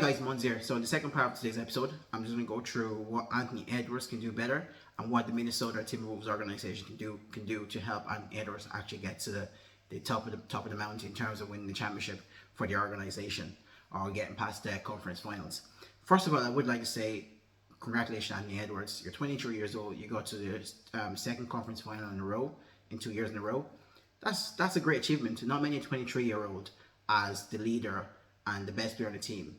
guys, Mons here. So in the second part of today's episode, I'm just going to go through what Anthony Edwards can do better and what the Minnesota Timberwolves organization can do to help Anthony Edwards actually get to the top of the mountain in terms of winning the championship for the organization or getting past the conference finals. First of all, I would like to say congratulations, Anthony Edwards. You're 23 years old. You got to the second conference final in a row in 2 years in a row. That's a great achievement. Not many 23-year-old as the leader and the best player on the team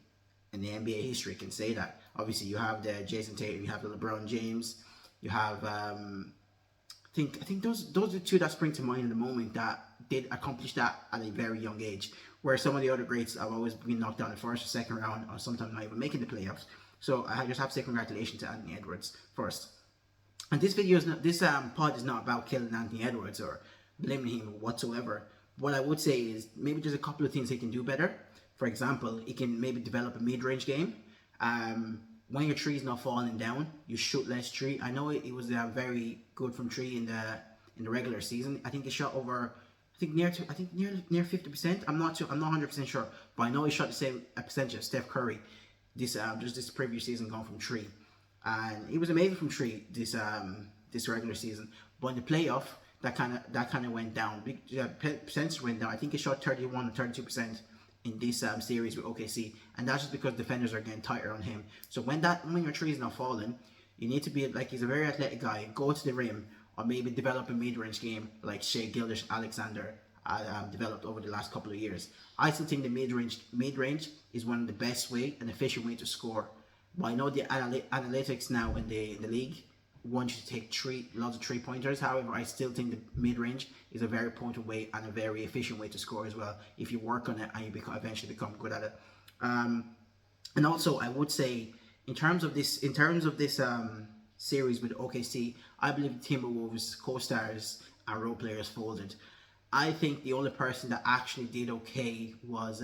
in the NBA history can say that. Obviously, you have the Jason Tatum, you have the LeBron James, you have I think those are the two that spring to mind in the moment that did accomplish that at a very young age. Where some of the other greats have always been knocked down in the first or second round, or sometimes not even making the playoffs. So I just have to say congratulations to Anthony Edwards first. And this video is not, this pod is not about killing Anthony Edwards or blaming him whatsoever. What I would say is maybe there's a couple of things he can do better. For example, he can maybe develop a mid-range game. When your tree is not falling down, you shoot less tree. I know it was very good from tree in the regular season. I think he shot over, near 50%. I'm not 100% sure, but I know he shot the same percentage as Steph Curry just this previous season going from tree, and he was amazing from tree this regular season. But in the playoff, that kind of went down. Percentage went down. I think he shot 31 or 32% in this series with OKC, and that's just because defenders are getting tighter on him. So when your tree is not falling, you need to be like, he's a very athletic guy, go to the rim, or maybe develop a mid-range game like Shai Gilgeous-Alexander developed over the last couple of years. I still think the mid-range is one of the best way and efficient way to score. But I know the analytics now in the league want you to take lots of three-pointers. However, I still think the mid-range is a very potent way and a very efficient way to score as well if you work on it and you eventually become good at it. And also, I would say in terms of this series with OKC, I believe the Timberwolves co-stars and role players folded. I think the only person that actually did okay was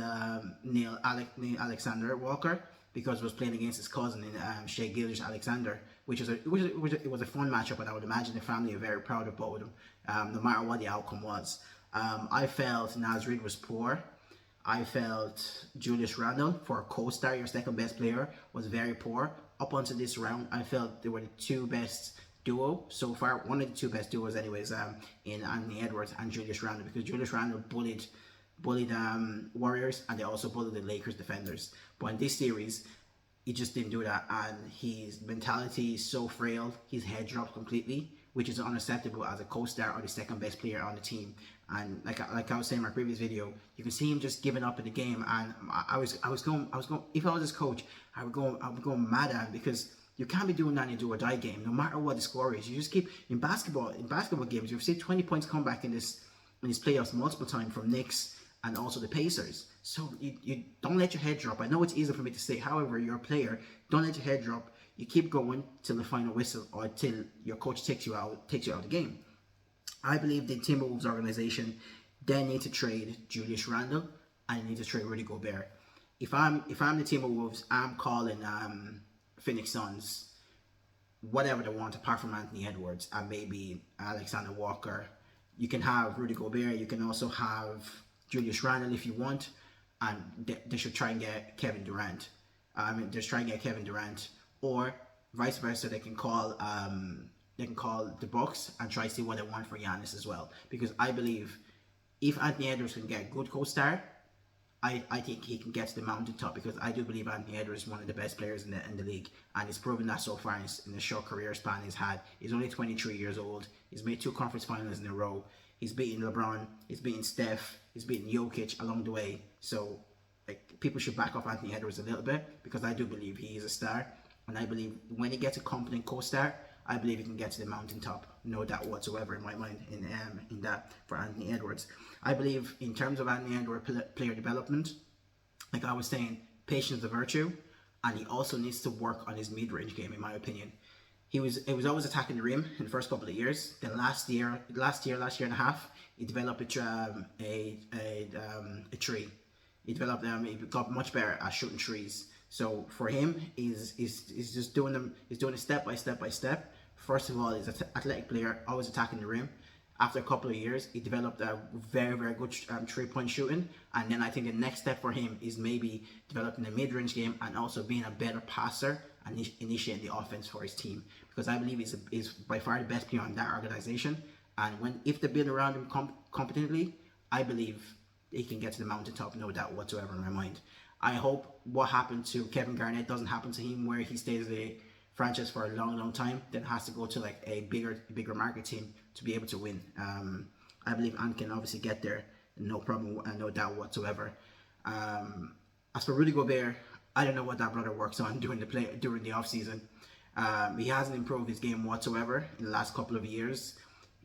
Neil Alexander Walker, because he was playing against his cousin in Shai Gilgeous-Alexander, which was a fun matchup, and I would imagine the family are very proud of both of them, no matter what the outcome was. I felt Naz Reid was poor. I felt Julius Randle, for a co-star, your second best player, was very poor. Up until this round, I felt they were the two best duo so far, one of the two best duos anyways, in Anthony Edwards and Julius Randle, because Julius Randle bullied Warriors, and they also bullied the Lakers defenders. But in this series, he just didn't do that, and his mentality is so frail. His head dropped completely, which is unacceptable as a co-star or the second best player on the team. And like I was saying in my previous video, you can see him just giving up in the game. And I was going. If I was his coach, I would go mad at him, because you can't be doing that in a do or die game, no matter what the score is. You just keep in basketball games. You've seen 20 points come back in these playoffs multiple times from Knicks and also the Pacers. So you don't let your head drop. I know it's easy for me to say, however, you're a player. Don't let your head drop. You keep going till the final whistle, or till your coach takes you out of the game. I believe the Timberwolves organization, they need to trade Julius Randle and they need to trade Rudy Gobert. If I'm the Timberwolves, I'm calling Phoenix Suns whatever they want apart from Anthony Edwards and maybe Alexander Walker. You can have Rudy Gobert. You can also have Julius Randle if you want, and they should try and get Kevin Durant. Just try and get Kevin Durant, or vice versa. They can call the Bucks and try to see what they want for Giannis as well. Because I believe if Anthony Edwards can get a good co-star, I think he can get to the mountaintop, because I do believe Anthony Edwards is one of the best players in the league, and he's proven that so far in the short career span he's had. He's only 23 years old. He's made 2 conference finals in a row. He's beaten LeBron. He's beaten Steph. He's beaten Jokic along the way. So people should back off Anthony Edwards a little bit, because I do believe he is a star, and I believe when he gets a competent co-star, I believe he can get to the mountaintop, no doubt whatsoever in my mind in that for Anthony Edwards. I believe in terms of Anthony Edwards player development, like I was saying, patience is a virtue, and he also needs to work on his mid-range game, in my opinion. He was always attacking the rim in the first couple of years. Then last year and a half, he developed a tree. He got much better at shooting trees. So for him, he's just doing them. He's doing it step by step by step. First of all, he's an athletic player, always attacking the rim. After a couple of years, he developed a very, very good 3-point shooting. And then I think the next step for him is maybe developing a mid-range game and also being a better passer and initiating the offense for his team. Because I believe he's by far the best player on that organization. And if they build around him competently, I believe he can get to the mountaintop, no doubt whatsoever in my mind. I hope what happened to Kevin Garnett doesn't happen to him, where he stays the franchise for a long, long time, then has to go to like a bigger market team to be able to win. I believe Ant can obviously get there, no problem, no doubt whatsoever. As for Rudy Gobert, I don't know what that brother works on during the off season. He hasn't improved his game whatsoever in the last couple of years.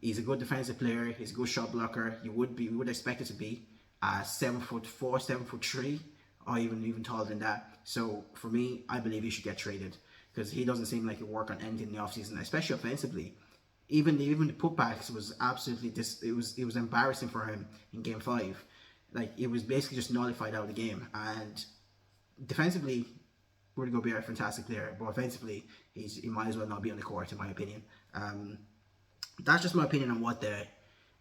He's a good defensive player. He's a good shot blocker. You would expect it to be 7'4", 7'3", or even taller than that. So for me, I believe he should get traded, because he doesn't seem like he'll work on anything in the offseason, especially offensively. Even the putbacks was absolutely it was embarrassing for him in Game 5. Like, it was basically just nullified out of the game. And defensively, Rudy Gobert, fantastic player, but offensively, he might as well not be on the court, in my opinion. That's just my opinion on what the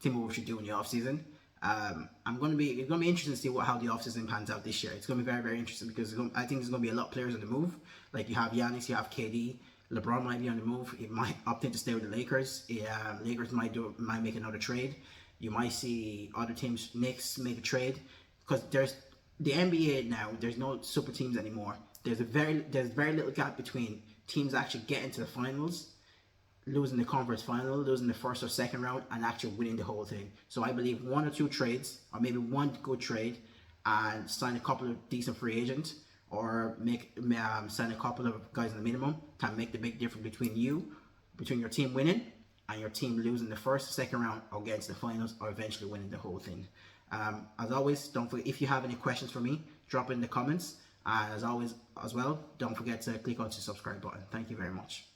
Timberwolves should do in the offseason. It's going to be interesting to see how the offseason pans out this year. It's going to be very, very interesting, because I think there's going to be a lot of players on the move. Like, you have Giannis, you have KD, LeBron might be on the move. He might opt in to stay with the Lakers. Lakers might make another trade. You might see other teams, Knicks, make a trade, because there's the NBA now. There's no super teams anymore. There's very little gap between teams actually getting to the finals, losing the conference final, losing the first or second round, and actually winning the whole thing. So I believe 1 or 2 trades, or maybe one good trade, and sign a couple of decent free agents, or sign a couple of guys in the minimum, can make the big difference between your team winning and your team losing the first or second round, or getting to the finals, or eventually winning the whole thing. As always, don't forget, if you have any questions for me, drop it in the comments. And as always, as well, don't forget to click on the subscribe button. Thank you very much.